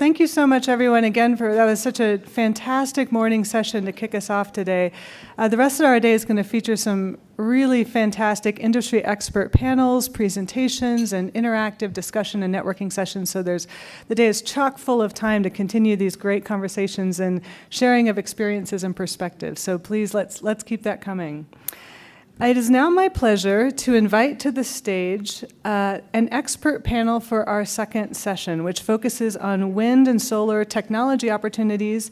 thank you so much, everyone, again, that was such a fantastic morning session to kick us off today. The rest of our day is going to feature some really fantastic industry expert panels, presentations, and interactive discussion and networking sessions. So the day is chock full of time to continue these great conversations and sharing of experiences and perspectives. So please, let's keep that coming. It is now my pleasure to invite to the stage an expert panel for our second session, which focuses on wind and solar technology opportunities.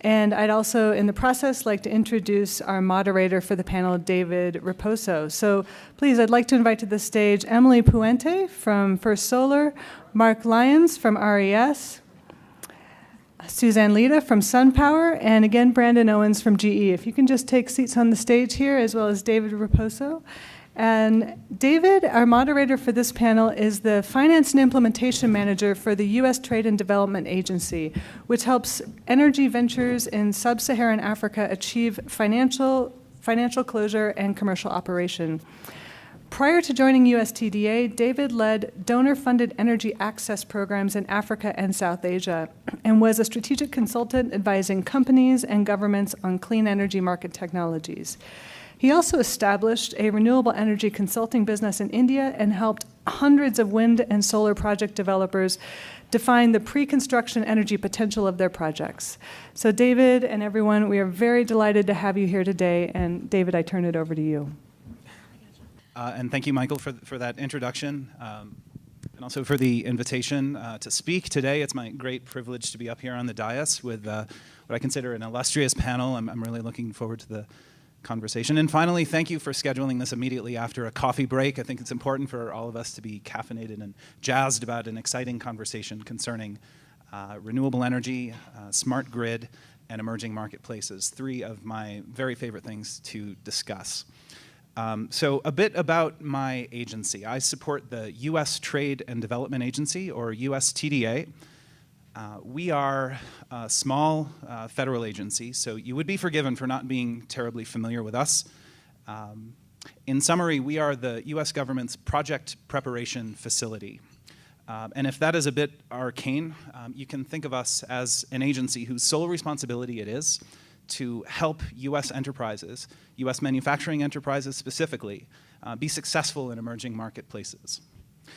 And I'd also, in the process, like to introduce our moderator for the panel, David Riposo. So please, I'd like to invite to the stage Emily Puente from First Solar, Mark Lyons from RES, Suzanne Leta from SunPower, and again, Brandon Owens from GE. If you can just take seats on the stage here, as well as David Riposo. And David, our moderator for this panel, is the Finance and Implementation Manager for the U.S. Trade and Development Agency, which helps energy ventures in sub-Saharan Africa achieve financial closure and commercial operation. Prior to joining USTDA, David led donor-funded energy access programs in Africa and South Asia and was a strategic consultant advising companies and governments on clean energy market technologies. He also established a renewable energy consulting business in India and helped hundreds of wind and solar project developers define the pre-construction energy potential of their projects. So David and everyone, we are very delighted to have you here today. And David, I turn it over to you. And thank you, Michael, for that introduction, and also for the invitation to speak today. It's my great privilege to be up here on the dais with what I consider an illustrious panel. I'm really looking forward to the conversation. And finally, thank you for scheduling this immediately after a coffee break. I think it's important for all of us to be caffeinated and jazzed about an exciting conversation concerning renewable energy, smart grid, and emerging marketplaces, three of my very favorite things to discuss. So a bit about my agency. I support the U.S. Trade and Development Agency, or USTDA. We are a small federal agency, so you would be forgiven for not being terribly familiar with us. In summary, we are the U.S. government's project preparation facility. And if that is a bit arcane, you can think of us as an agency whose sole responsibility it is to help U.S. enterprises, U.S. manufacturing enterprises specifically, be successful in emerging marketplaces.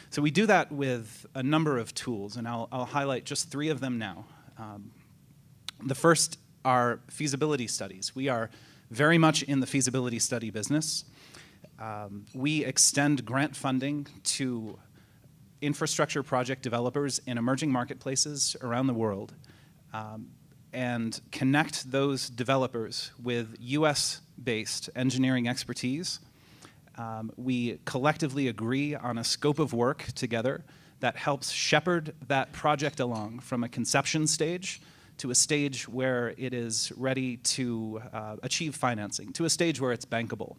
So we do that with a number of tools, and I'll highlight just three of them now. The first are feasibility studies. We are very much in the feasibility study business. We extend grant funding to infrastructure project developers in emerging marketplaces around the world, and connect those developers with US-based engineering expertise. We collectively agree on a scope of work together that helps shepherd that project along from a conception stage to a stage where it is ready to achieve financing, to a stage where it's bankable.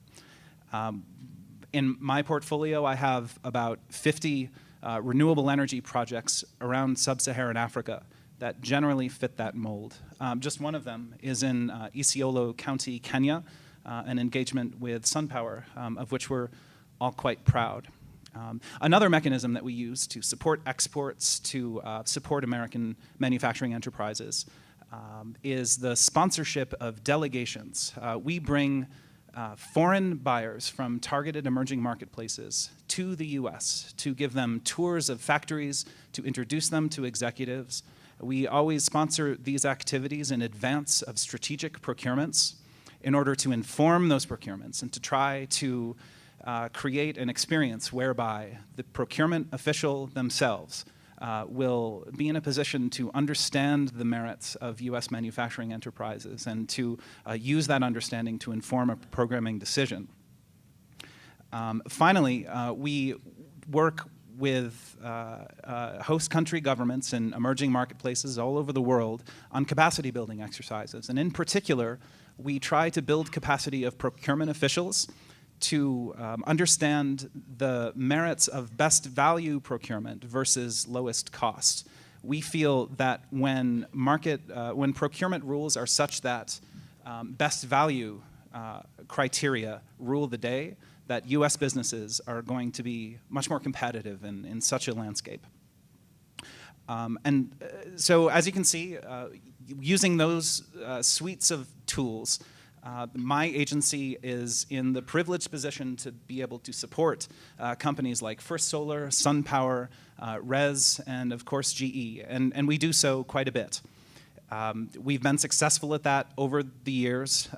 In my portfolio, I have about 50 renewable energy projects around sub-Saharan Africa that generally fit that mold. Just one of them is in Isiolo County, Kenya, an engagement with SunPower, of which we're all quite proud. Another mechanism that we use to support exports, to support American manufacturing enterprises, is the sponsorship of delegations. We bring foreign buyers from targeted emerging marketplaces to the US to give them tours of factories, to introduce them to executives. We always sponsor these activities in advance of strategic procurements in order to inform those procurements and to try to create an experience whereby the procurement official themselves will be in a position to understand the merits of US manufacturing enterprises and to use that understanding to inform a programming decision. Finally, we work with host country governments and emerging marketplaces all over the world on capacity building exercises. And in particular, we try to build capacity of procurement officials to understand the merits of best value procurement versus lowest cost. We feel that when procurement rules are such that best value criteria rule the day, that US businesses are going to be much more competitive in such a landscape. So as you can see, using those suites of tools, my agency is in the privileged position to be able to support companies like First Solar, SunPower, RES, and of course GE, and we do so quite a bit. We've been successful at that over the years,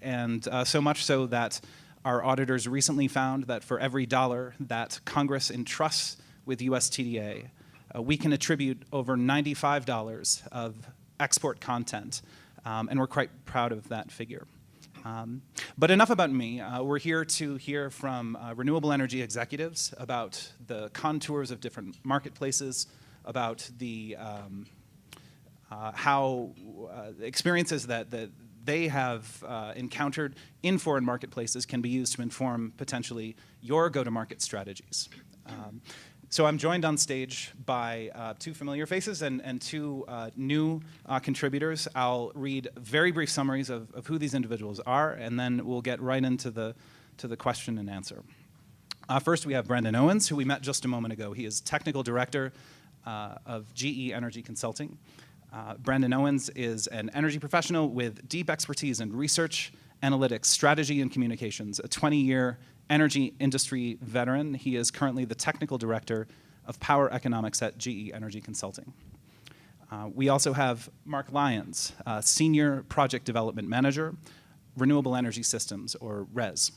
and so much so that our auditors recently found that for every dollar that Congress entrusts with USTDA, we can attribute over $95 of export content, and we're quite proud of that figure. But enough about me. We're here to hear from renewable energy executives about the contours of different marketplaces, about the experiences that they have encountered in foreign marketplaces can be used to inform potentially your go-to-market strategies. So I'm joined on stage by two familiar faces and two new contributors. I'll read very brief summaries of who these individuals are, and then we'll get right into the question and answer. First, we have Brendan Owens, who we met just a moment ago. He is Technical Director of GE Energy Consulting. Brendan Owens is an energy professional with deep expertise in research, analytics, strategy, and communications, a 20-year energy industry veteran. He is currently the Technical Director of Power Economics at GE Energy Consulting. We also have Mark Lyons, Senior Project Development Manager, Renewable Energy Systems, or RES.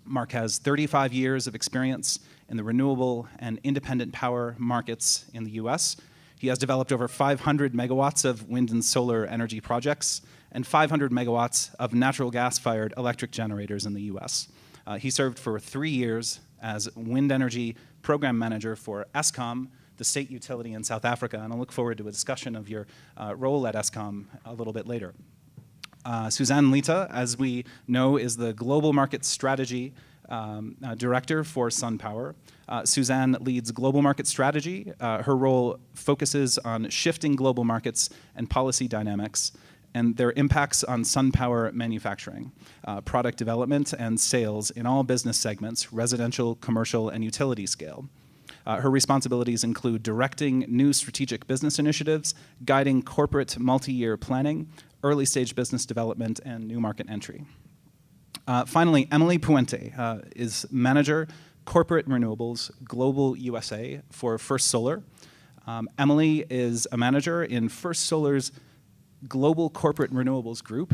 Mark has 35 years of experience in the renewable and independent power markets in the US. He has developed over 500 megawatts of wind and solar energy projects and 500 megawatts of natural gas-fired electric generators in the US. He served for 3 years as wind energy program manager for Eskom, the state utility in South Africa, and I look forward to a discussion of your role at Eskom a little bit later. Suzanne Leta, as we know, is the Global Market Strategy Director for SunPower. Suzanne leads global market strategy. Her role focuses on shifting global markets and policy dynamics and their impacts on SunPower manufacturing, product development, and sales in all business segments, residential, commercial, and utility scale. Her responsibilities include directing new strategic business initiatives, guiding corporate multi-year planning, early-stage business development, and new market entry. Finally, Emily Puente is Manager, Corporate Renewables, Global USA for First Solar. Emily is a manager in First Solar's Global Corporate Renewables Group,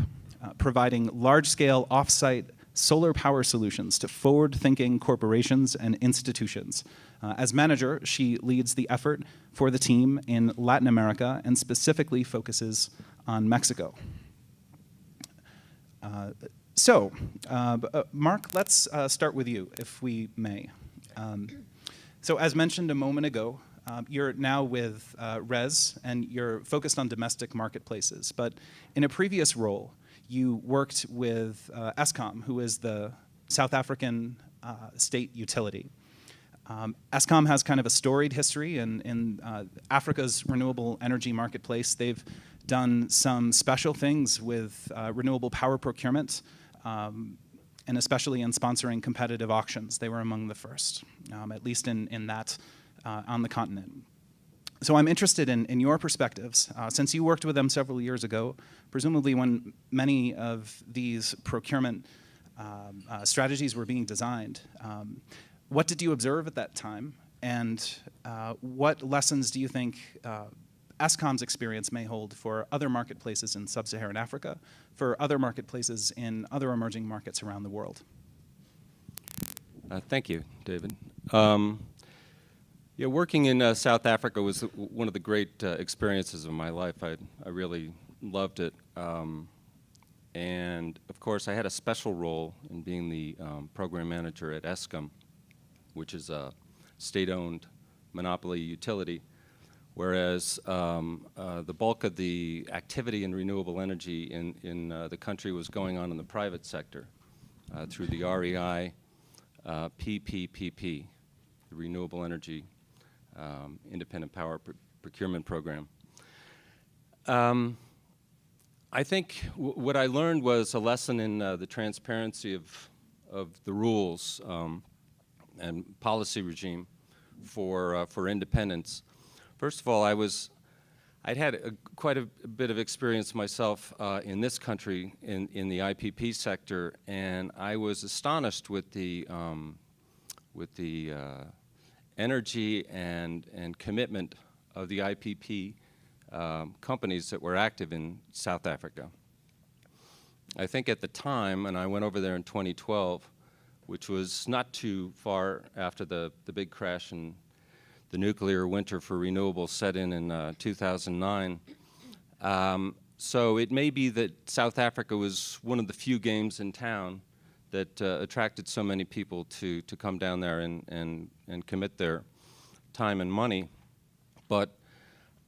providing large-scale off-site solar power solutions to forward-thinking corporations and institutions. As manager, she leads the effort for the team in Latin America and specifically focuses on Mexico. Mark, let's start with you, if we may. So as mentioned a moment ago, you're now with RES, and you're focused on domestic marketplaces. But in a previous role, you worked with Eskom, who is the South African state utility. Eskom has kind of a storied history in Africa's renewable energy marketplace. They've done some special things with renewable power procurement, and especially in sponsoring competitive auctions. They were among the first, at least in that on the continent. So I'm interested in your perspectives, since you worked with them several years ago, presumably when many of these procurement strategies were being designed. What did you observe at that time, and what lessons do you think Eskom's experience may hold for other marketplaces in sub-Saharan Africa, for other marketplaces in other emerging markets around the world? Thank you, David. Yeah, working in South Africa was one of the great experiences of my life. I really loved it. And of course, I had a special role in being the program manager at Eskom, which is a state-owned monopoly utility, whereas the bulk of the activity in renewable energy in the country was going on in the private sector through the REI PPPP, the Renewable Energy Independent Power Procurement Program. I think what I learned was a lesson in the transparency of the rules and policy regime for independence, First of all, I'd had quite a bit of experience myself in this country in the IPP sector, and I was astonished with the energy and commitment of the IPP companies that were active in South Africa. I think at the time, and I went over there in 2012, which was not too far after the big crash in the nuclear winter for renewables set in 2009. So it may be that South Africa was one of the few games in town that attracted so many people to come down there and commit their time and money. But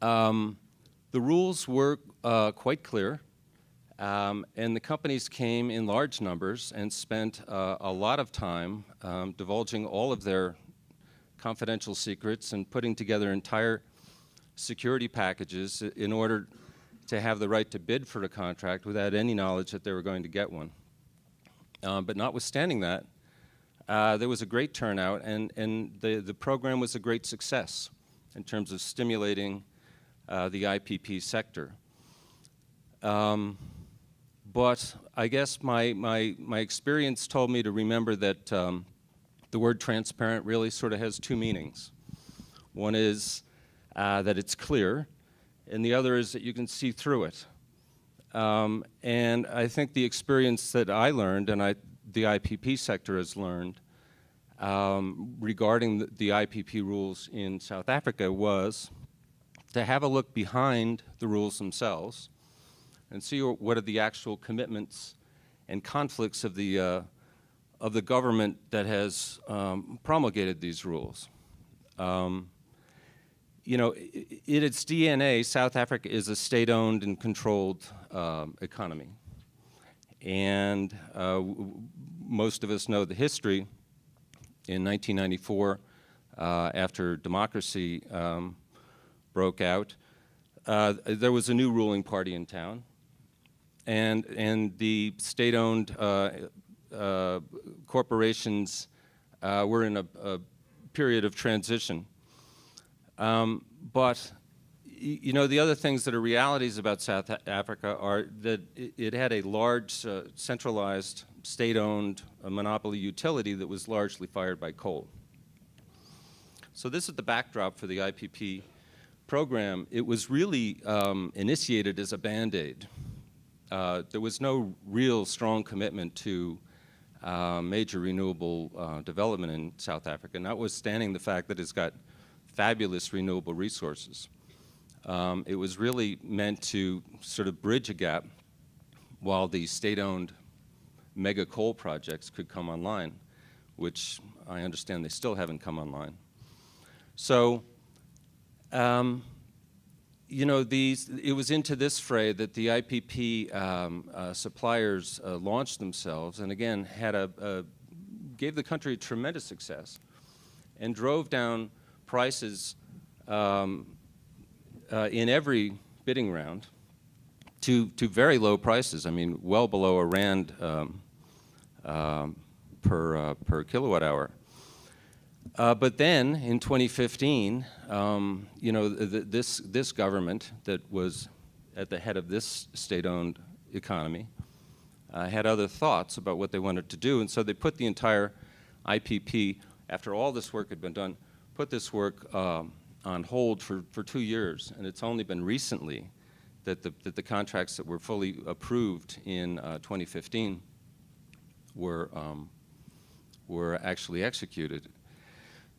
the rules were quite clear, and the companies came in large numbers and spent a lot of time divulging all of their confidential secrets and putting together entire security packages in order to have the right to bid for a contract without any knowledge that they were going to get one. But notwithstanding that, there was a great turnout, and the program was a great success in terms of stimulating the IPP sector. But I guess my experience told me to remember that the word transparent really sort of has two meanings. One is that it's clear, and the other is that you can see through it. And I think the experience that I learned, and the IPP sector has learned, regarding the IPP rules in South Africa was to have a look behind the rules themselves and see what are the actual commitments and conflicts of the government that has promulgated these rules. You know, in its DNA, South Africa is a state-owned and controlled economy. And most of us know the history. In 1994, after democracy broke out, there was a new ruling party in town. And the state-owned corporations were in a period of transition. But you know, the other things that are realities about South Africa are that it had a large centralized state-owned monopoly utility that was largely fired by coal. So this is the backdrop for the IPP program. It was really initiated as a Band-Aid. There was no real strong commitment to major renewable development in South Africa, notwithstanding the fact that it's got fabulous renewable resources. It was really meant to sort of bridge a gap while the state-owned mega coal projects could come online, which I understand they still haven't come online. So, you know, it was into this fray that the IPP suppliers launched themselves, and again gave the country a tremendous success, and drove down prices in every bidding round to very low prices. I mean, well below a rand per kilowatt hour. But then in 2015, you know, this government that was at the head of this state-owned economy had other thoughts about what they wanted to do, and so they put the entire IPP, after all this work had been done, put this work on hold for 2 years, and it's only been recently that the contracts that were fully approved in 2015 were actually executed.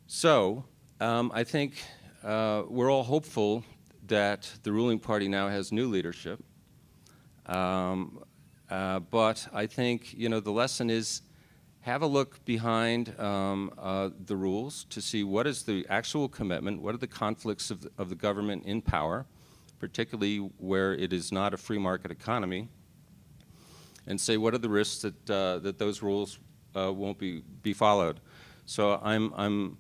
So I think we're all hopeful that the ruling party now has new leadership, but I think, you know, the lesson is have a look behind the rules to see what is the actual commitment, what are the conflicts of the government in power, particularly where it is not a free market economy, and say what are the risks that those rules won't be followed. So I'm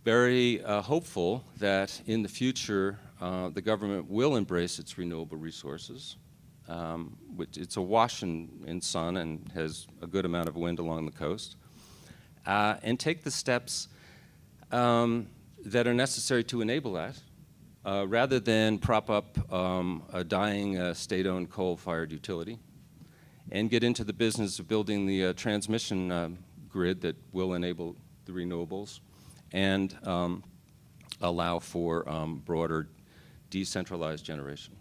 very hopeful that in the future the government will embrace its renewable resources. It's awash in sun and has a good amount of wind along the coast, and take the steps that are necessary to enable that, rather than prop up a dying state-owned coal-fired utility and get into the business of building the transmission grid that will enable the renewables and allow for broader decentralized generation.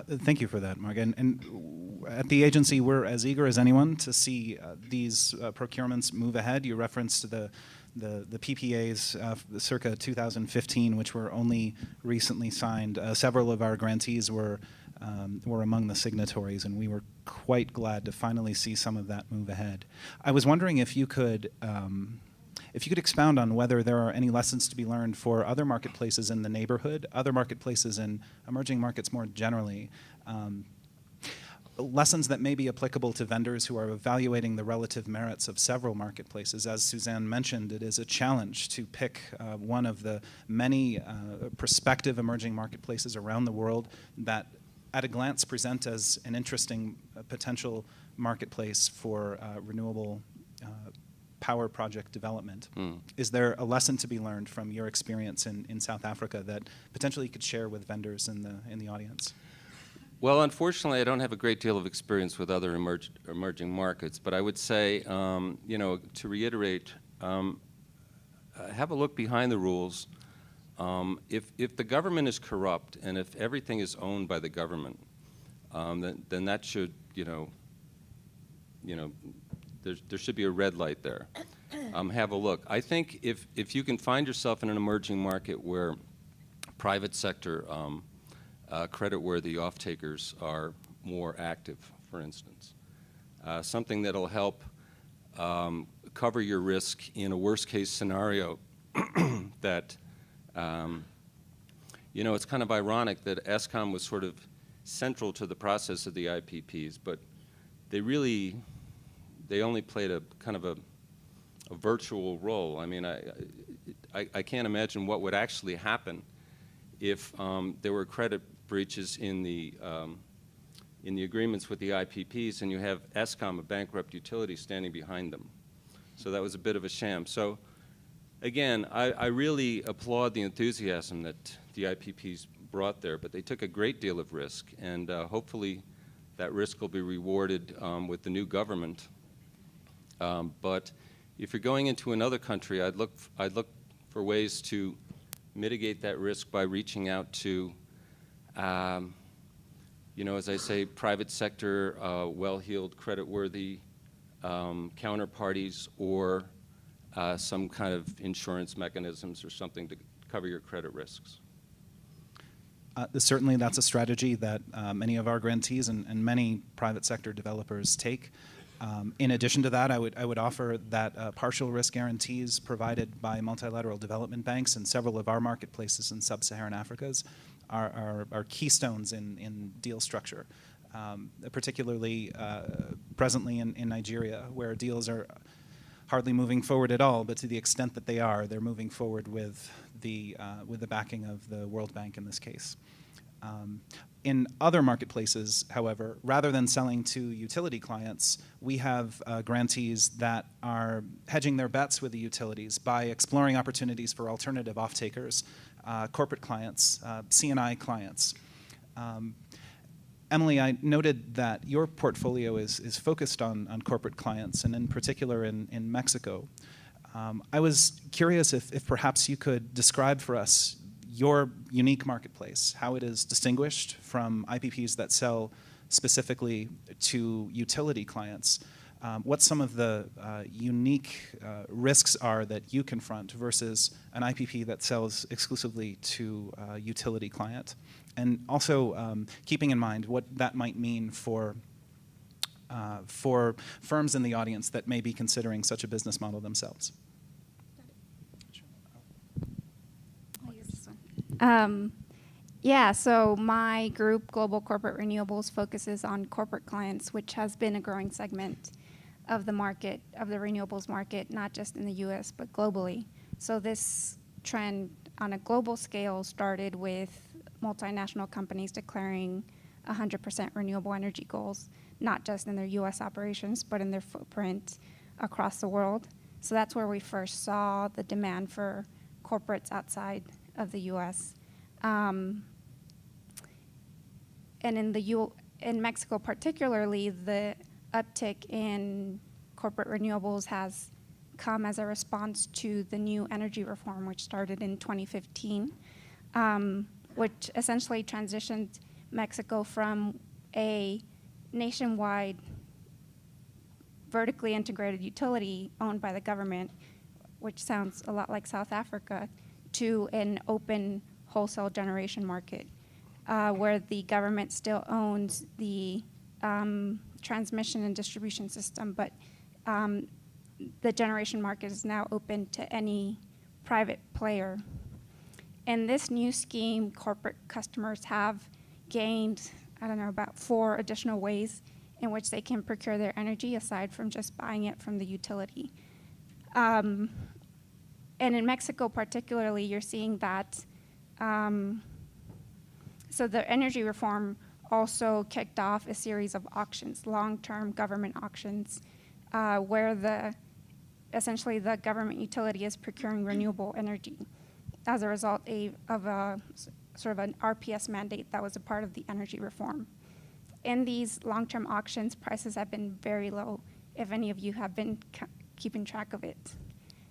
Thank you for that, Mark. And at the agency, we're as eager as anyone to see these procurements move ahead. You referenced the PPAs circa 2015, which were only recently signed. Several of our grantees were among the signatories, and we were quite glad to finally see some of that move ahead. I was wondering if you could expound on whether there are any lessons to be learned for other marketplaces in the neighborhood, other marketplaces in emerging markets more generally, lessons that may be applicable to vendors who are evaluating the relative merits of several marketplaces. As Suzanne mentioned, it is a challenge to pick one of the many prospective emerging marketplaces around the world that at a glance present as an interesting potential marketplace for renewable power project development. Is there a lesson to be learned from your experience in South Africa that potentially you could share with vendors in the audience? Well, unfortunately, I don't have a great deal of experience with other emerging markets, but I would say, to reiterate, have a look behind the rules. If the government is corrupt and if everything is owned by the government, then that should, there should be a red light there. Have a look. I think if you can find yourself in an emerging market where private sector creditworthy off-takers are more active, for instance, something that'll help cover your risk in a worst-case scenario that, it's kind of ironic that Eskom was sort of central to the process of the IPPs, but they only played a kind of a virtual role. I mean, I can't imagine what would actually happen if there were credit breaches in the agreements with the IPPs and you have Eskom, a bankrupt utility, standing behind them. So that was a bit of a sham. So again, I really applaud the enthusiasm that the IPPs brought there, but they took a great deal of risk, and hopefully that risk will be rewarded with the new government. But if you're going into another country, I'd look for ways to mitigate that risk by reaching out to, as I say, private sector, well-heeled, creditworthy counterparties, or some kind of insurance mechanisms or something to cover your credit risks. Certainly that's a strategy that many of our grantees and many private sector developers take. In addition to that, I would offer that partial risk guarantees provided by multilateral development banks and several of our marketplaces in sub-Saharan Africa are keystones in deal structure, particularly presently in Nigeria, where deals are hardly moving forward at all, but to the extent that they are, they're moving forward with the backing of the World Bank in this case. In other marketplaces, however, rather than selling to utility clients, we have grantees that are hedging their bets with the utilities by exploring opportunities for alternative off-takers, corporate clients, C&I clients. Emily, I noted that your portfolio is focused on corporate clients, and in particular in Mexico. I was curious if perhaps you could describe for us your unique marketplace, how it is distinguished from IPPs that sell specifically to utility clients, what some of the unique risks are that you confront versus an IPP that sells exclusively to a utility client, and also keeping in mind what that might mean for firms in the audience that may be considering such a business model themselves. So my group, Global Corporate Renewables, focuses on corporate clients, which has been a growing segment of the market, of the renewables market, not just in the US, but globally. So this trend on a global scale started with multinational companies declaring 100% renewable energy goals, not just in their US operations, but in their footprint across the world. So that's where we first saw the demand for corporates outside of the U.S. And in Mexico particularly, the uptick in corporate renewables has come as a response to the new energy reform, which started in 2015, which essentially transitioned Mexico from a nationwide vertically integrated utility owned by the government, which sounds a lot like South Africa, to an open wholesale generation market, where the government still owns the transmission and distribution system, but the generation market is now open to any private player. In this new scheme, corporate customers have gained, I don't know, about 4 additional ways in which they can procure their energy aside from just buying it from the utility. And in Mexico particularly, you're seeing that, so the energy reform also kicked off a series of auctions, long-term government auctions, where essentially the government utility is procuring renewable energy as a result of a sort of an RPS mandate that was a part of the energy reform. In these long-term auctions, prices have been very low, if any of you have been keeping track of it.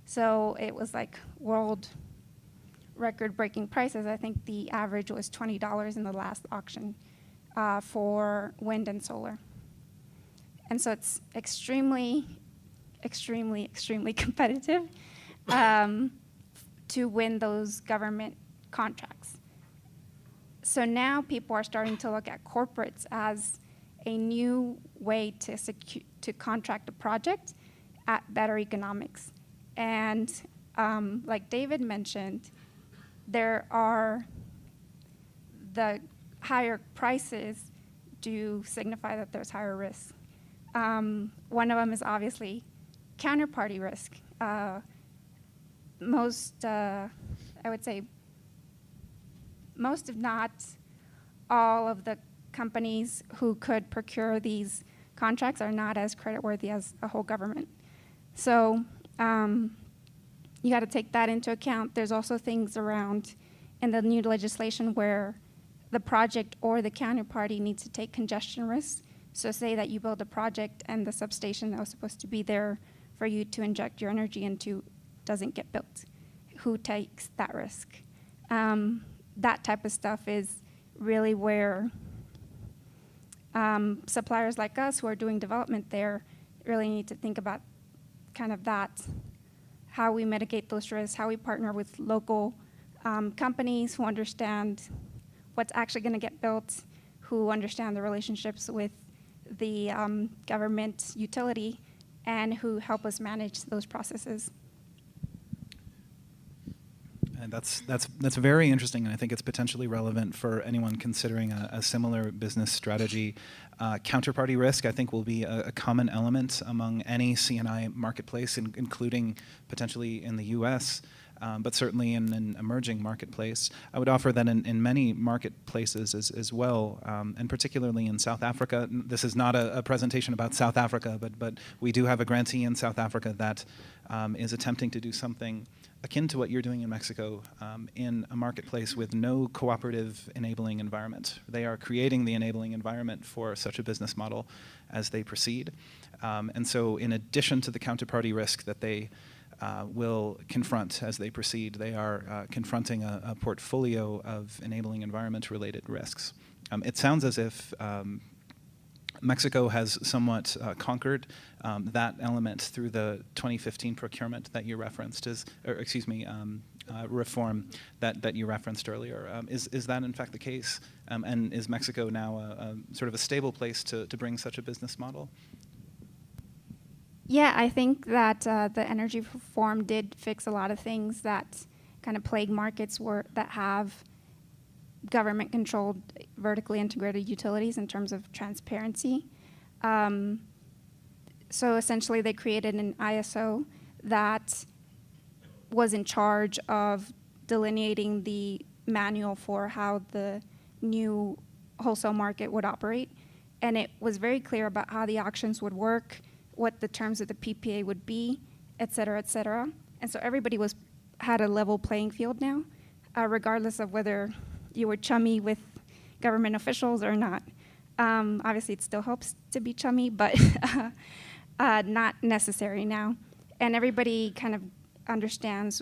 So it was like world record-breaking prices. I think the average was $20 in the last auction for wind and solar. And so it's extremely, extremely, extremely competitive to win those government contracts. So now people are starting to look at corporates as a new way to contract a project at better economics. And like David mentioned, there are the higher prices do signify that there's higher risk. One of them is obviously counterparty risk. I would say, most if not all of the companies who could procure these contracts are not as creditworthy as a whole government. So you got to take that into account. There's also things around in the new legislation where the project or the counterparty needs to take congestion risks. So say that you build a project and the substation that was supposed to be there for you to inject your energy into doesn't get built. Who takes that risk? That type of stuff is really where suppliers like us who are doing development there really need to think about kind of that, how we mitigate those risks, how we partner with local companies who understand what's actually going to get built, who understand the relationships with the government utility, and who help us manage those processes. And that's very interesting, and I think it's potentially relevant for anyone considering a similar business strategy. Counterparty risk, I think, will be a common element among any CNI marketplace, including potentially in the U.S., but certainly in an emerging marketplace. I would offer that in many marketplaces as well, and particularly in South Africa. This is not a presentation about South Africa, but we do have a grantee in South Africa that is attempting to do something akin to what you're doing in Mexico in a marketplace with no cooperative enabling environment. They are creating the enabling environment for such a business model as they proceed. And so in addition to the counterparty risk that they will confront as they proceed, they are confronting a portfolio of enabling environment-related risks. It sounds as if Mexico has somewhat conquered that element through the 2015 procurement that you referenced, reform that you referenced earlier. Is that in fact the case? And is Mexico now sort of a stable place to bring such a business model? Yeah, I think that the energy reform did fix a lot of things that kind of plague markets that have government-controlled, vertically integrated utilities in terms of transparency. So essentially, they created an ISO that was in charge of delineating the manual for how the new wholesale market would operate. And it was very clear about how the auctions would work, what the terms of the PPA would be, et cetera, et cetera. And so everybody had a level playing field now. regardless of whether you were chummy with government officials or not. Obviously, it still helps to be chummy, but not necessary now. And everybody kind of understands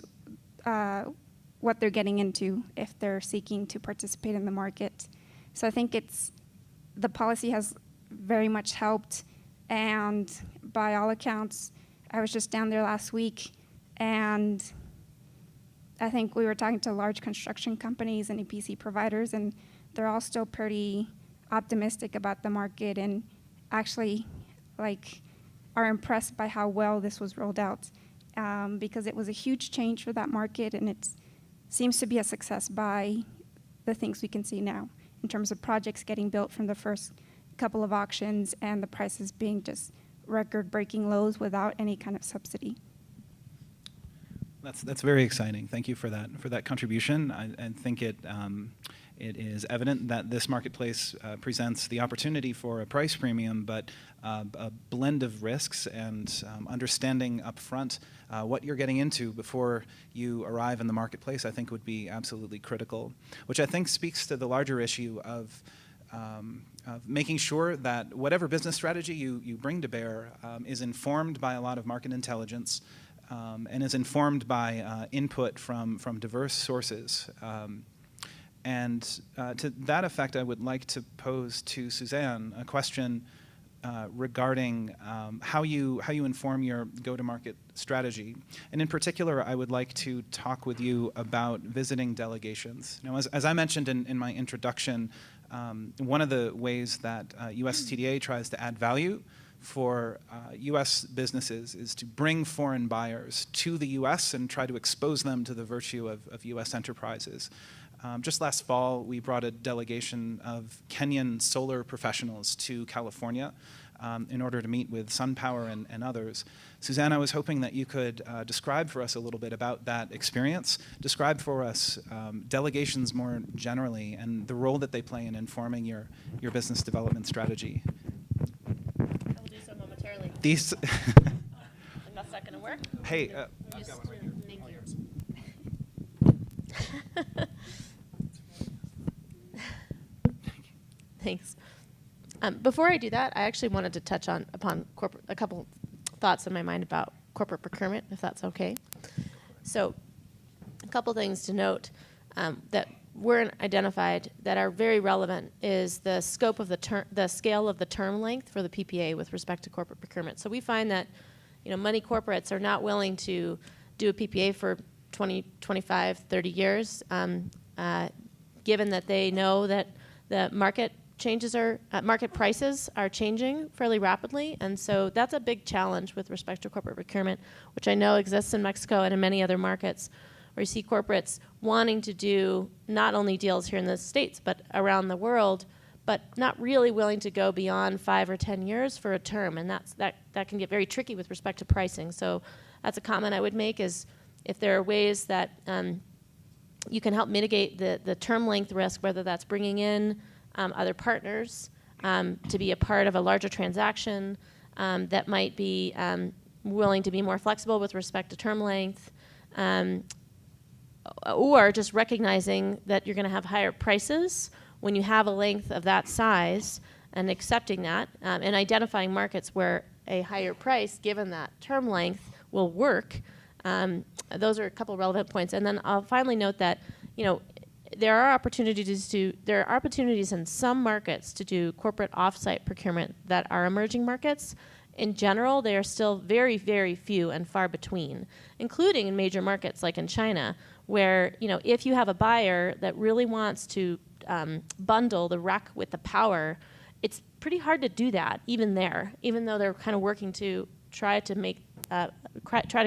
what they're getting into if they're seeking to participate in the market. So I think the policy has very much helped, and by all accounts, I was just down there last week, and I think we were talking to large construction companies and EPC providers, and they're all still pretty optimistic about the market, and actually are impressed by how well this was rolled out, because it was a huge change for that market, and it seems to be a success by the things we can see now in terms of projects getting built from the first couple of auctions and the prices being just record-breaking lows without any kind of subsidy. That's very exciting. Thank you for that contribution. I think it is evident that this marketplace presents the opportunity for a price premium, but a blend of risks and understanding upfront what you're getting into before you arrive in the marketplace, I think would be absolutely critical, which I think speaks to the larger issue of making sure that whatever business strategy you bring to bear is informed by a lot of market intelligence, and is informed by input from diverse sources. And to that effect, I would like to pose to Suzanne a question regarding how you inform your go-to-market strategy. And in particular, I would like to talk with you about visiting delegations. Now, as I mentioned in my introduction, one of the ways that USTDA tries to add value for U.S. businesses is to bring foreign buyers to the U.S. and try to expose them to the virtue of U.S. enterprises. Just last fall, we brought a delegation of Kenyan solar professionals to California in order to meet with SunPower and others. Suzanne, I was hoping that you could describe for us a little bit about that experience, describe for us delegations more generally and the role that they play in informing your business development strategy. I'll do so momentarily. These. And that's not going to work? Hey. I've got one right here. Thank All you. yours. Thanks. Before I do that, I actually wanted to touch upon a couple thoughts in my mind about corporate procurement, if that's okay. So, a couple things to note that were identified that are very relevant is the scope of the scale of the term length for the PPA with respect to corporate procurement. So we find that, money corporates are not willing to do a PPA for 20, 25, 30 years, given that they know that the market prices are changing fairly rapidly, and so that's a big challenge with respect to corporate procurement, which I know exists in Mexico and in many other markets, where you see corporates wanting to do not only deals here in the States, but around the world, but not really willing to go beyond 5 or 10 years for a term, and that can get very tricky with respect to pricing. So that's a comment I would make, is if there are ways that you can help mitigate the term length risk, whether that's bringing in other partners to be a part of a larger transaction that might be willing to be more flexible with respect to term length, or just recognizing that you're going to have higher prices when you have a length of that size and accepting that, and identifying markets where a higher price, given that term length, will work. Those are a couple relevant points. And then I'll finally note that, there are opportunities in some markets to do corporate offsite procurement that are emerging markets. In general, they are still very, very few and far between, including in major markets like in China, where if you have a buyer that really wants to bundle the REC with the power, it's pretty hard to do that even there, even though they're kind of working to try to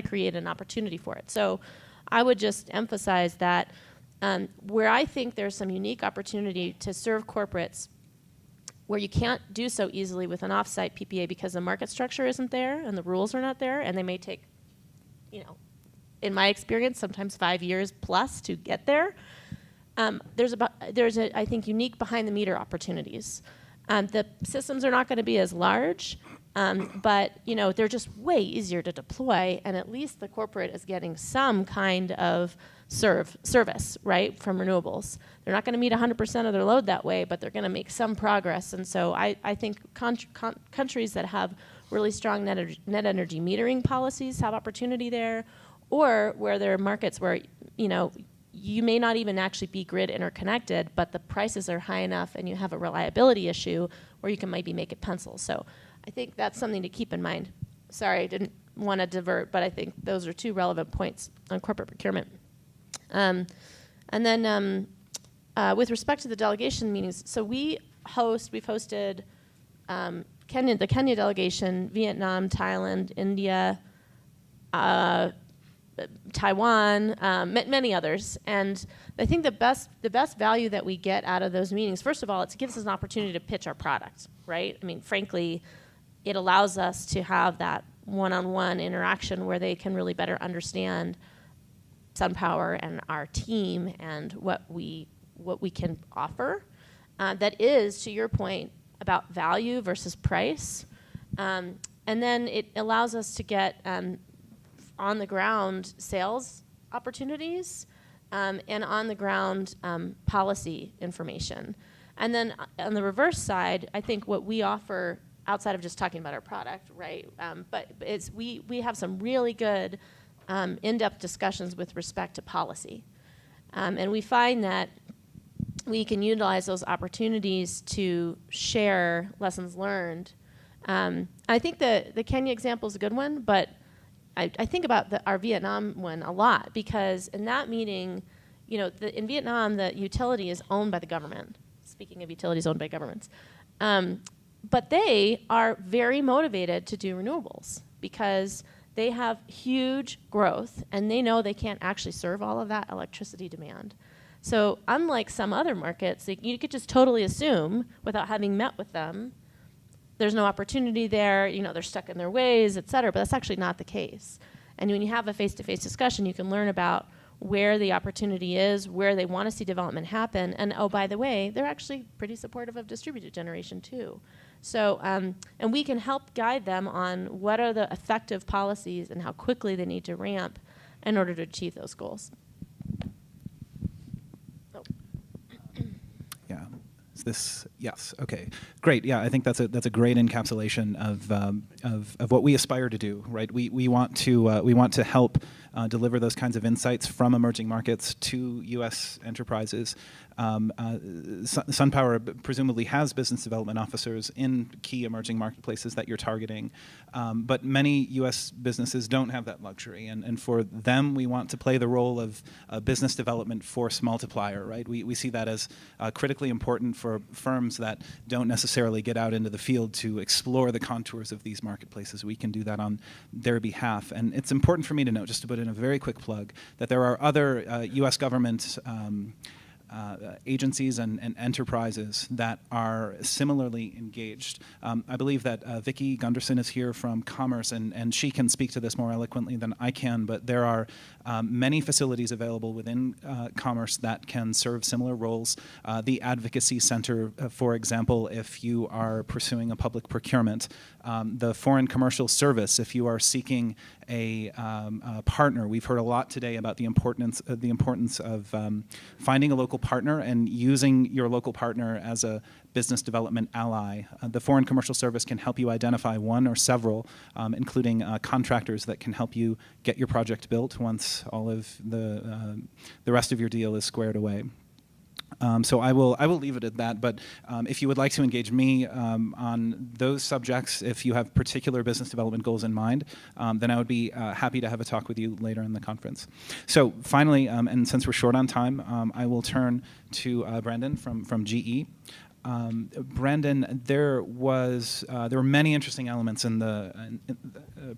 create an opportunity for it. So I would just emphasize that where I think there's some unique opportunity to serve corporates where you can't do so easily with an offsite PPA because the market structure isn't there and the rules are not there, and they may take, in my experience, sometimes 5 years plus to get there. There's I think, unique behind-the-meter opportunities. The systems are not going to be as large, but they're just way easier to deploy, and at least the corporate is getting some kind of service, right, from renewables. They're not going to meet 100% of their load that way, but they're going to make some progress. And so I think countries that have really strong net energy metering policies have opportunity there, or where there are markets where, you may not even actually be grid interconnected, but the prices are high enough and you have a reliability issue where you can maybe make it pencil. So I think that's something to keep in mind. Sorry, I didn't want to divert, but I think those are two relevant points on corporate procurement. And then with respect to the delegation meetings, so we've hosted the Kenya delegation, Vietnam, Thailand, India, Taiwan, many others. And I think the best value that we get out of those meetings, first of all, it gives us an opportunity to pitch our product, right? I mean, frankly, it allows us to have that one-on-one interaction where they can really better understand SunPower and our team and what we can offer. That is, to your point, about value versus price. And then it allows us to get on-the-ground sales opportunities and on-the-ground policy information. And then on the reverse side, I think what we offer outside of just talking about our product, right? But it's we have some really good in-depth discussions with respect to policy. And we find that we can utilize those opportunities to share lessons learned. I think the Kenya example is a good one, but I think about our Vietnam one a lot, because in that meeting, in Vietnam, the utility is owned by the government. Speaking of utilities owned by governments. But they are very motivated to do renewables because they have huge growth and they know they can't actually serve all of that electricity demand. So unlike some other markets, you could just totally assume, without having met with them, there's no opportunity there, they're stuck in their ways, et cetera, but that's actually not the case. And when you have a face-to-face discussion, you can learn about where the opportunity is, where they want to see development happen, and oh, by the way, they're actually pretty supportive of distributed generation too. So, and we can help guide them on what are the effective policies and how quickly they need to ramp in order to achieve those goals. Yeah. Is this, yes, okay, great. Yeah, I think that's a great encapsulation of what we aspire to do, right? We want to help deliver those kinds of insights from emerging markets to U.S. enterprises. SunPower presumably has business development officers in key emerging marketplaces that you're targeting, but many U.S. businesses don't have that luxury, and for them, we want to play the role of a business development force multiplier, right? We see that as critically important for firms that don't necessarily get out into the field to explore the contours of these marketplaces. We can do that on their behalf, and it's important for me to note, just to put in a very quick plug, that there are other U.S. government agencies and enterprises that are similarly engaged. I believe that Vicki Gunderson is here from Commerce, and she can speak to this more eloquently than I can, but there are many facilities available within Commerce that can serve similar roles. The Advocacy Center, for example, if you are pursuing a public procurement. The Foreign Commercial Service, if you are seeking a partner. We've heard a lot today about the importance of finding a local partner and using your local partner as a business development ally. The Foreign Commercial Service can help you identify one or several, including contractors that can help you get your project built once all of the rest of your deal is squared away. So I will leave it at that, but if you would like to engage me on those subjects, if you have particular business development goals in mind, then I would be happy to have a talk with you later in the conference. So finally, and since we're short on time, I will turn to Brandon from GE. Brandon, there were many interesting elements in the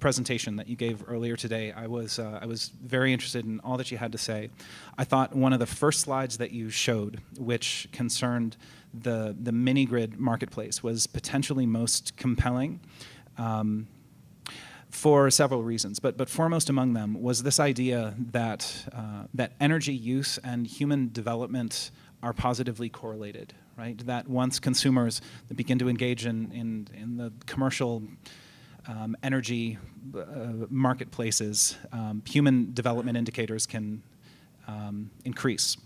presentation that you gave earlier today. I was very interested in all that you had to say. I thought one of the first slides that you showed, which concerned the mini grid marketplace, was potentially most compelling. For several reasons, but foremost among them was this idea that energy use and human development are positively correlated, right? That once consumers begin to engage in the commercial energy marketplaces, human development indicators can increase.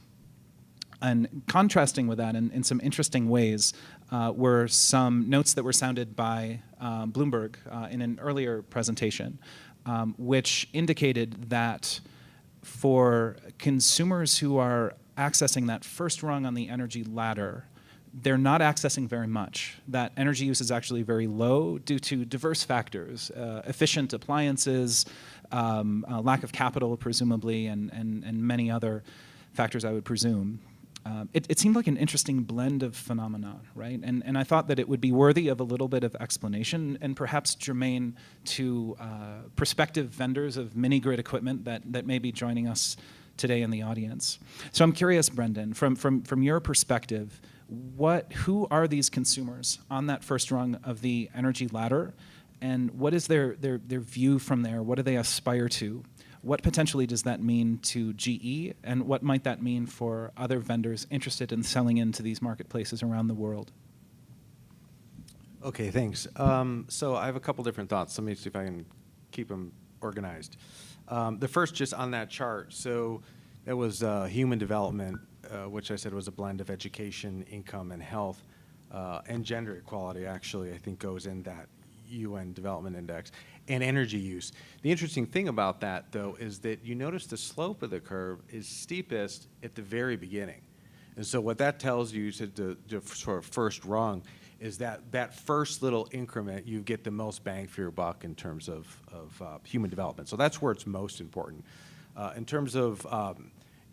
And contrasting with that in some interesting ways were some notes that were sounded by Bloomberg in an earlier presentation, which indicated that for consumers who are accessing that first rung on the energy ladder, they're not accessing very much. That energy use is actually very low due to diverse factors, efficient appliances, lack of capital, presumably, and many other factors, I would presume. It seemed like an interesting blend of phenomena, right? And I thought that it would be worthy of a little bit of explanation and perhaps germane to prospective vendors of mini-grid equipment that may be joining us today in the audience. So I'm curious, Brendan, from your perspective, who are these consumers on that first rung of the energy ladder, and what is their view from there? What do they aspire to? What potentially does that mean to GE, and what might that mean for other vendors interested in selling into these marketplaces around the world? Okay, thanks. So I have a couple different thoughts. Let me see if I can keep them organized. The first, just on that chart, so that was human development, which I said was a blend of education, income, and health, and gender equality, actually, I think goes in that UN Development Index, and energy use. The interesting thing about that, though, is that you notice the slope of the curve is steepest at the very beginning. And so what that tells you to the sort of first rung is that first little increment, you get the most bang for your buck in terms of human development. So that's where it's most important. In terms of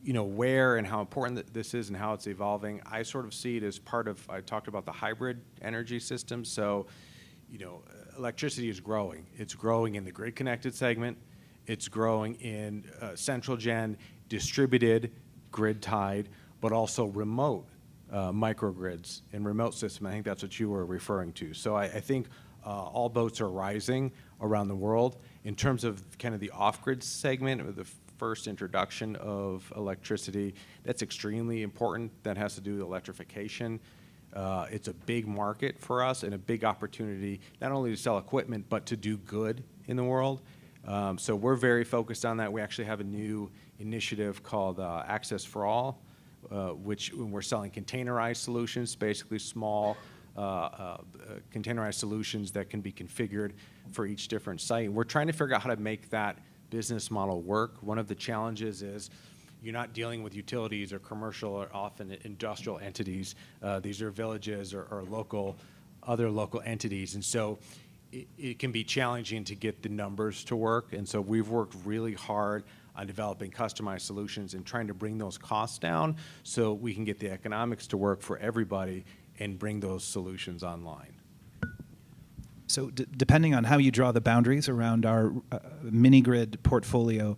where and how important this is and how it's evolving, I sort of see it as part of, I talked about the hybrid energy system. So, electricity is growing. It's growing in the grid-connected segment. It's growing in central gen, distributed, grid-tied, but also remote microgrids and remote system. I think that's what you were referring to. So I think all boats are rising around the world. In terms of kind of the off-grid segment, or the first introduction of electricity, that's extremely important. That has to do with electrification. It's a big market for us and a big opportunity, not only to sell equipment, but to do good in the world. So we're very focused on that. We actually have a new initiative called Access for All, which we're selling containerized solutions, basically small containerized solutions that can be configured for each different site. And we're trying to figure out how to make that business model work. One of the challenges is you're not dealing with utilities or commercial or often industrial entities. These are villages or other local entities. And so it can be challenging to get the numbers to work. And so we've worked really hard on developing customized solutions and trying to bring those costs down so we can get the economics to work for everybody and bring those solutions online. So depending on how you draw the boundaries around our mini-grid portfolio,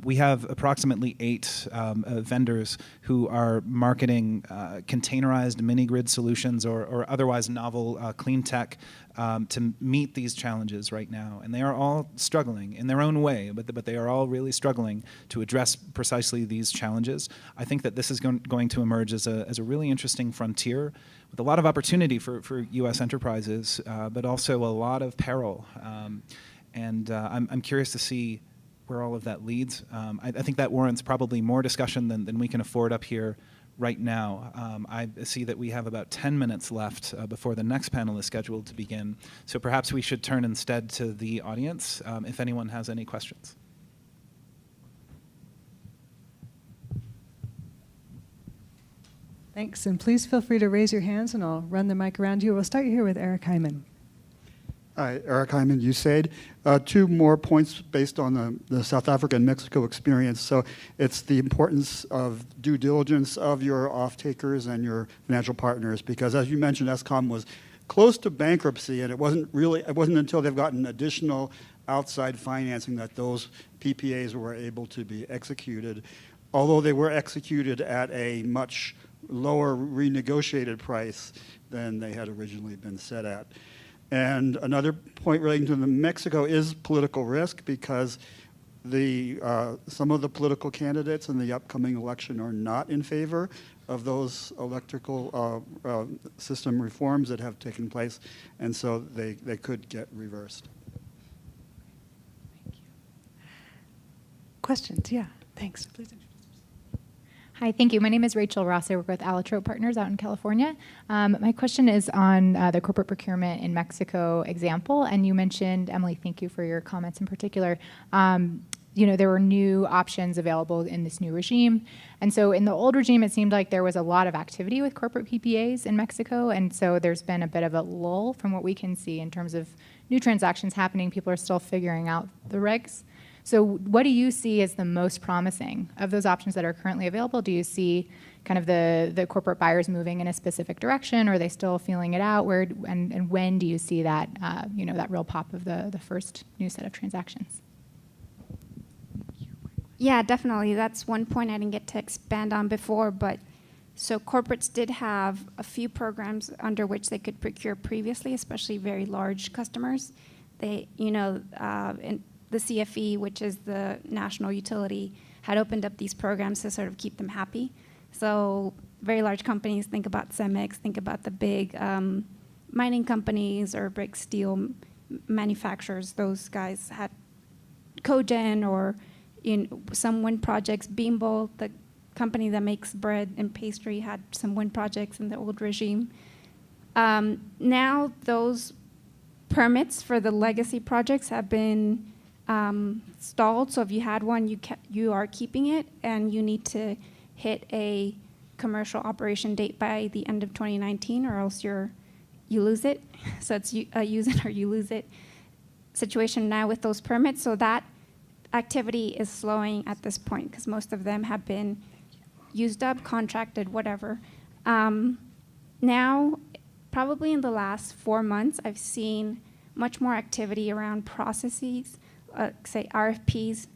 we have approximately 8 vendors who are marketing containerized mini-grid solutions or otherwise novel clean tech to meet these challenges right now. And they are all struggling in their own way, but they are all really struggling to address precisely these challenges. I think that this is going to emerge as a really interesting frontier with a lot of opportunity for U.S. enterprises, but also a lot of peril. I'm curious to see where all of that leads. I think that warrants probably more discussion than we can afford up here right now. I see that we have about 10 minutes left before the next panel is scheduled to begin. So perhaps we should turn instead to the audience if anyone has any questions. Thanks, and please feel free to raise your hands and I'll run the mic around you. We'll start here with Eric Hyman. Hi, Eric Hyman, USAID. 2 more points based on the South Africa and Mexico experience. So it's the importance of due diligence of your off-takers and your financial partners, because as you mentioned, Eskom was close to bankruptcy, and it wasn't until they've gotten additional outside financing that those PPAs were able to be executed, although they were executed at a much lower renegotiated price than they had originally been set at. And another point relating to Mexico is political risk, because some of the political candidates in the upcoming election are not in favor of those electrical system reforms that have taken place, and so they could get reversed. Thank you. Questions? Yeah, thanks. Please introduce yourself. Hi, thank you. My name is Rachel Ross. I work with Allotrope Partners out in California. My question is on the corporate procurement in Mexico example. And you mentioned, Emily, thank you for your comments in particular. There were new options available in this new regime. And so in the old regime, it seemed like there was a lot of activity with corporate PPAs in Mexico. And so there's been a bit of a lull from what we can see in terms of new transactions happening. People are still figuring out the regs. So what do you see as the most promising of those options that are currently available? Do you see kind of the corporate buyers moving in a specific direction, or are they still feeling it out? And when do you see that, that real pop of the first new set of transactions? Yeah, definitely. That's one point I didn't get to expand on before, but so corporates did have a few programs under which they could procure previously, especially very large customers. They, the CFE, which is the national utility, had opened up these programs to sort of keep them happy. So very large companies, think about Cemex, think about the big mining companies or big steel manufacturers. Those guys had cogen or some wind projects. Bimbo, the company that makes bread and pastry, had some wind projects in the old regime. Now those permits for the legacy projects have been stalled. So if you had one, you are keeping it, and you need to hit a commercial operation date by the end of 2019, or else you lose it. So it's a use it or you lose it situation now with those permits. So that activity is slowing at this point because most of them have been used up, contracted, whatever. Now, probably in the last 4 months, I've seen much more activity around processes, say RFPs,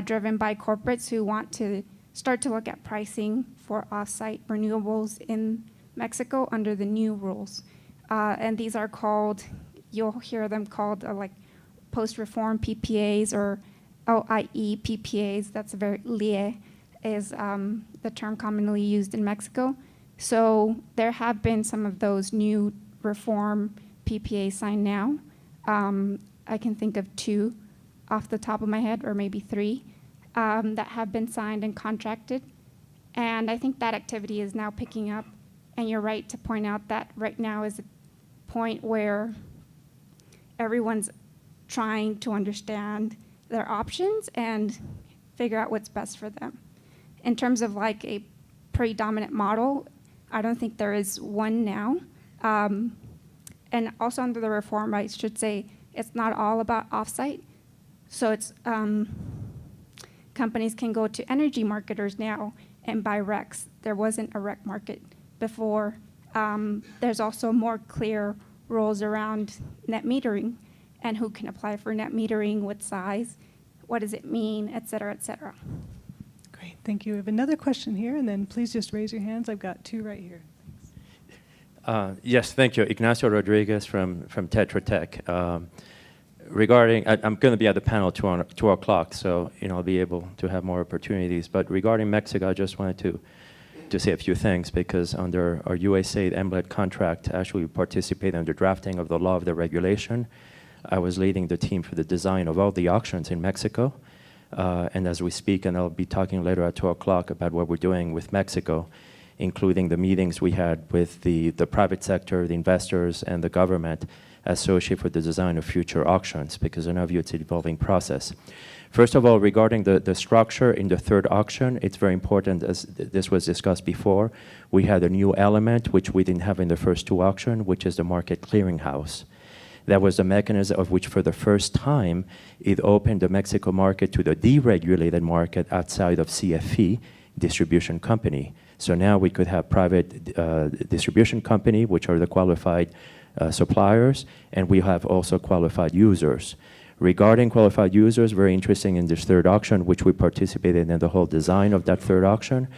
driven by corporates who want to start to look at pricing for off-site renewables in Mexico under the new rules. And these are called, you'll hear them called like post-reform PPAs or OIE PPAs. That's very LIE is the term commonly used in Mexico. So there have been some of those new reform PPAs signed now. I can think of 2 off the top of my head, or maybe 3, that have been signed and contracted. And I think that activity is now picking up. And you're right to point out that right now is a point where everyone's trying to understand their options and figure out what's best for them. In terms of like a predominant model, I don't think there is one now. And also under the reform, I should say, it's not all about offsite. So it's companies can go to energy marketers now and buy RECs. There wasn't a REC market before. There's also more clear rules around net metering and who can apply for net metering, what size, what does it mean, et cetera, et cetera. Great, thank you. We have another question here, and then please just raise your hands. I've got 2 right here. Yes, thank you. Ignacio Rodriguez from Tetra Tech. Regarding, I'm going to be at the panel 2 o'clock, so I'll be able to have more opportunities. But regarding Mexico, I just wanted to say a few things, because under our USAID MLED contract, actually we participated in the drafting of the law of the regulation. I was leading the team for the design of all the auctions in Mexico. And as we speak, and I'll be talking later at 2 o'clock about what we're doing with Mexico, including the meetings we had with the private sector, the investors, and the government associated with the design of future auctions, because in our view, it's an evolving process. First of all, regarding the structure in the third auction, it's very important, as this was discussed before. We had a new element, which we didn't have in the first 2 auctions, which is the market clearinghouse. That was the mechanism of which, for the first time, it opened the Mexico market to the deregulated market outside of CFE, distribution company. So now we could have private distribution company, which are the qualified suppliers, and we have also qualified users. Regarding qualified users, very interesting in this third auction, which we participated in the whole design of that third auction.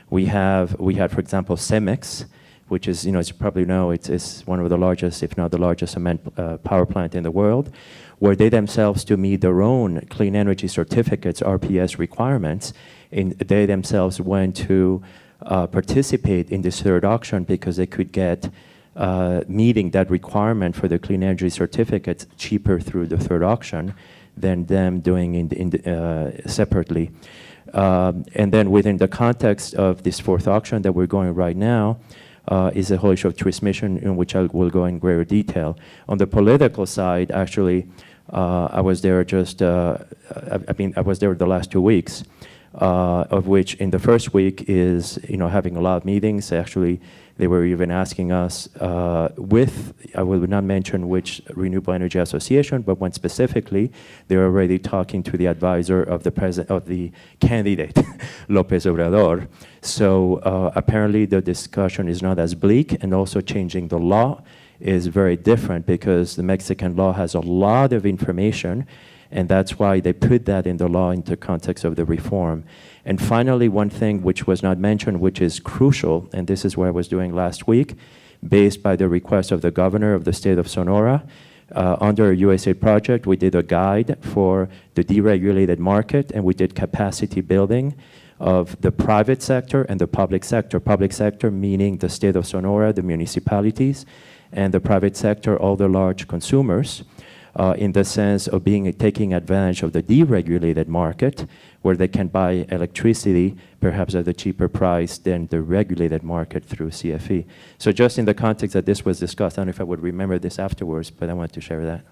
We had, for example, Cemex, which is, as you probably know, it's one of the largest, if not the largest cement power plant in the world, where they themselves, to meet their own clean energy certificates, RPS requirements, they themselves went to participate in this third auction because they could get meeting that requirement for the clean energy certificates cheaper through the third auction than them doing separately. And then within the context of this fourth auction that we're going right now, is a whole issue of transmission in which I will go in greater detail. On the political side, actually, I was there just, I was there the last 2 weeks, of which in the first week is, having a lot of meetings. Actually, they were even asking us I will not mention which renewable energy association, but one specifically, they're already talking to the advisor of the candidate, López Obrador. So apparently the discussion is not as bleak, and also changing the law is very different because the Mexican law has a lot of information, and that's why they put that in the law into context of the reform. And finally, one thing which was not mentioned, which is crucial, and this is what I was doing last week, based by the request of the governor of the state of Sonora, under a USAID project, we did a guide for the deregulated market, and we did capacity building of the private sector and the public sector. Public sector meaning the state of Sonora, the municipalities, and the private sector, all the large consumers, in the sense of taking advantage of the deregulated market, where they can buy electricity perhaps at a cheaper price than the regulated market through CFE. So just in the context that this was discussed, I don't know if I would remember this afterwards, but I wanted to share that.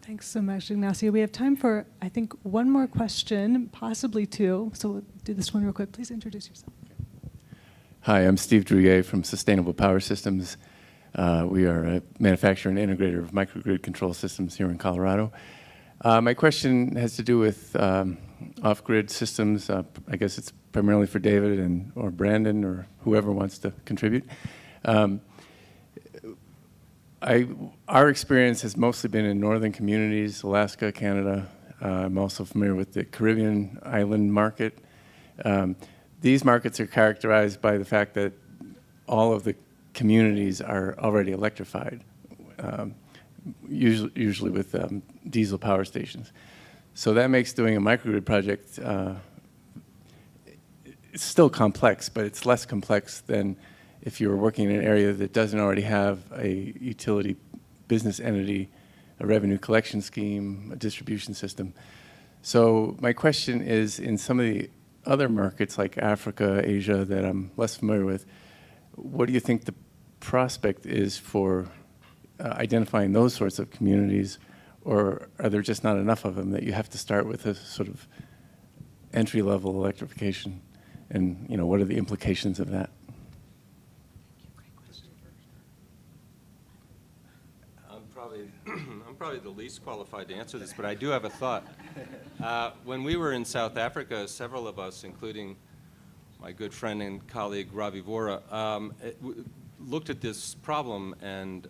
Thanks so much, Ignacio. We have time for, I think, one more question, possibly two. So we'll do this one real quick. Please introduce yourself. Hi, I'm Steve Drouillet from Sustainable Power Systems. We are a manufacturer and integrator of microgrid control systems here in Colorado. My question has to do with off-grid systems. I guess it's primarily for David or Brandon or whoever wants to contribute. Our experience has mostly been in northern communities, Alaska, Canada. I'm also familiar with the Caribbean island market. These markets are characterized by the fact that all of the communities are already electrified, usually with diesel power stations. So that makes doing a microgrid project, it's still complex, but it's less complex than if you were working in an area that doesn't already have a utility business entity, a revenue collection scheme, a distribution system. So my question is, in some of the other markets like Africa, Asia, that I'm less familiar with, what do you think the prospect is for identifying those sorts of communities, or are there just not enough of them that you have to start with a sort of entry-level electrification? And what are the implications of that? I'm probably the least qualified to answer this, but I do have a thought. When we were in South Africa, several of us, including my good friend and colleague Ravi Vora, looked at this problem and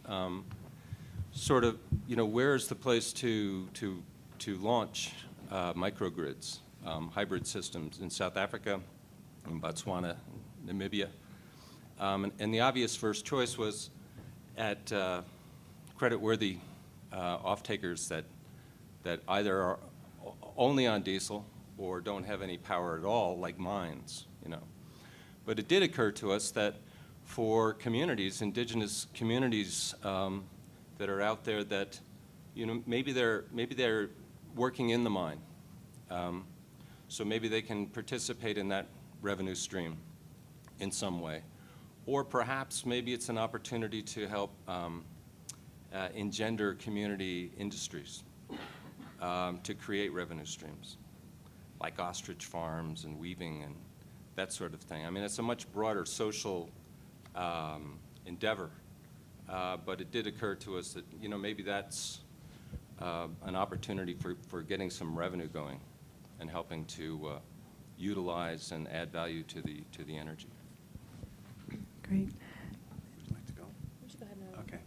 sort of, where's the place to launch microgrids, hybrid systems in South Africa, in Botswana, Namibia, and the obvious first choice was at creditworthy off-takers that either are only on diesel or don't have any power at all, like mines, But it did occur to us that for communities, indigenous communities that are out there that, maybe they're working in the mine, so maybe they can participate in that revenue stream in some way, or perhaps maybe it's an opportunity to help engender community industries to create revenue streams, like ostrich farms and weaving and that sort of thing. I mean, it's a much broader social endeavor, but it did occur to us that, maybe that's an opportunity for getting some revenue going and helping to utilize and add value to the energy. Great. Would you like to go? Okay.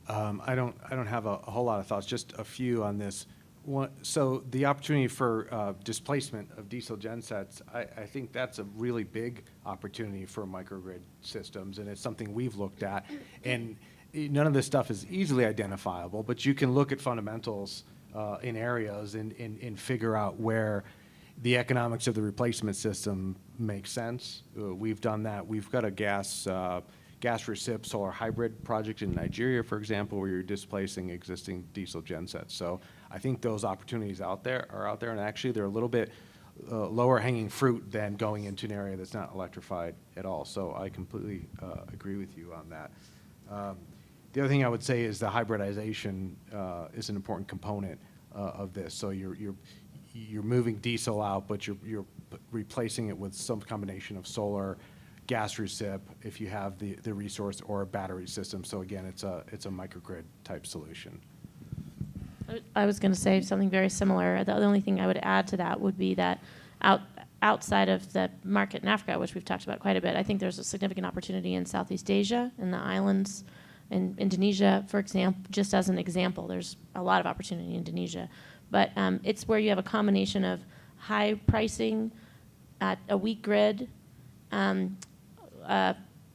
I don't have a whole lot of thoughts, just a few on this. So the opportunity for displacement of diesel gensets, I think that's a really big opportunity for microgrid systems, and it's something we've looked at. And none of this stuff is easily identifiable, but you can look at fundamentals in areas and figure out where the economics of the replacement system makes sense. We've done that. We've got a gas recip solar hybrid project in Nigeria, for example, where you're displacing existing diesel gensets. So I think those opportunities are out there, and actually they're a little bit lower hanging fruit than going into an area that's not electrified at all. So I completely agree with you on that. The other thing I would say is the hybridization is an important component of this. So you're moving diesel out, but you're replacing it with some combination of solar, gas recip, if you have the resource, or a battery system. So again, it's a microgrid type solution. I was going to say something very similar. The only thing I would add to that would be that outside of the market in Africa, which we've talked about quite a bit, I think there's a significant opportunity in Southeast Asia, in the islands, in Indonesia, for example. Just as an example, there's a lot of opportunity in Indonesia. But it's where you have a combination of high pricing, a weak grid,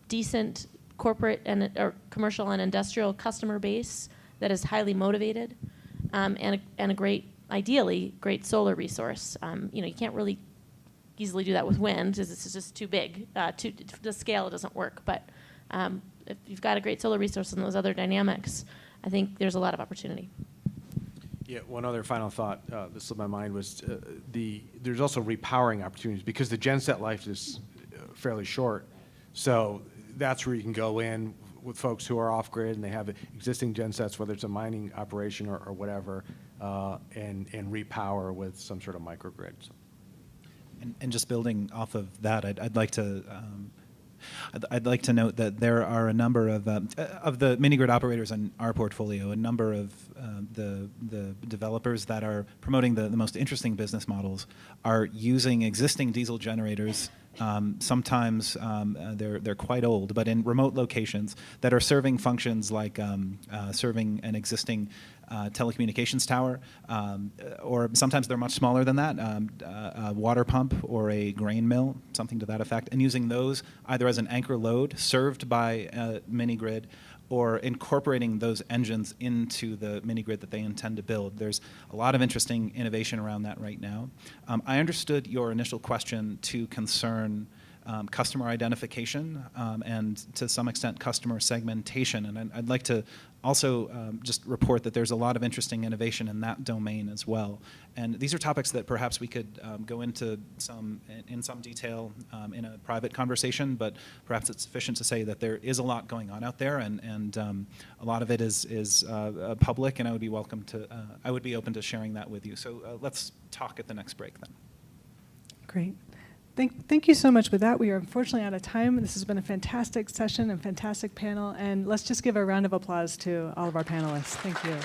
decent corporate or commercial and industrial customer base that is highly motivated, and a great, ideally, great solar resource. You can't really easily do that with wind, because it's just too big. The scale, it doesn't work. But if you've got a great solar resource and those other dynamics, I think there's a lot of opportunity. Yeah, one other final thought that slipped my mind was there's also repowering opportunities, because the genset life is fairly short. So that's where you can go in with folks who are off-grid and they have existing gensets, whether it's a mining operation or whatever, and repower with some sort of microgrid. So. And just building off of that, I'd like to note that there are a number of the mini grid operators in our portfolio, a number of the developers that are promoting the most interesting business models are using existing diesel generators. Sometimes they're quite old, but in remote locations that are serving functions like serving an existing telecommunications tower, or sometimes they're much smaller than that, a water pump or a grain mill, something to that effect, and using those either as an anchor load served by a mini grid, or incorporating those engines into the mini grid that they intend to build. There's a lot of interesting innovation around that right now. I understood your initial question to concern customer identification and to some extent customer segmentation, and I'd like to also just report that there's a lot of interesting innovation in that domain as well. And these are topics that perhaps we could go into in some detail in a private conversation, but perhaps it's sufficient to say that there is a lot going on out there, and a lot of it is public, and I would be open to sharing that with you. So let's talk at the next break then. Great. Thank you so much. With that, we are unfortunately out of time. This has been a fantastic session and fantastic panel, and let's just give a round of applause to all of our panelists. Thank you.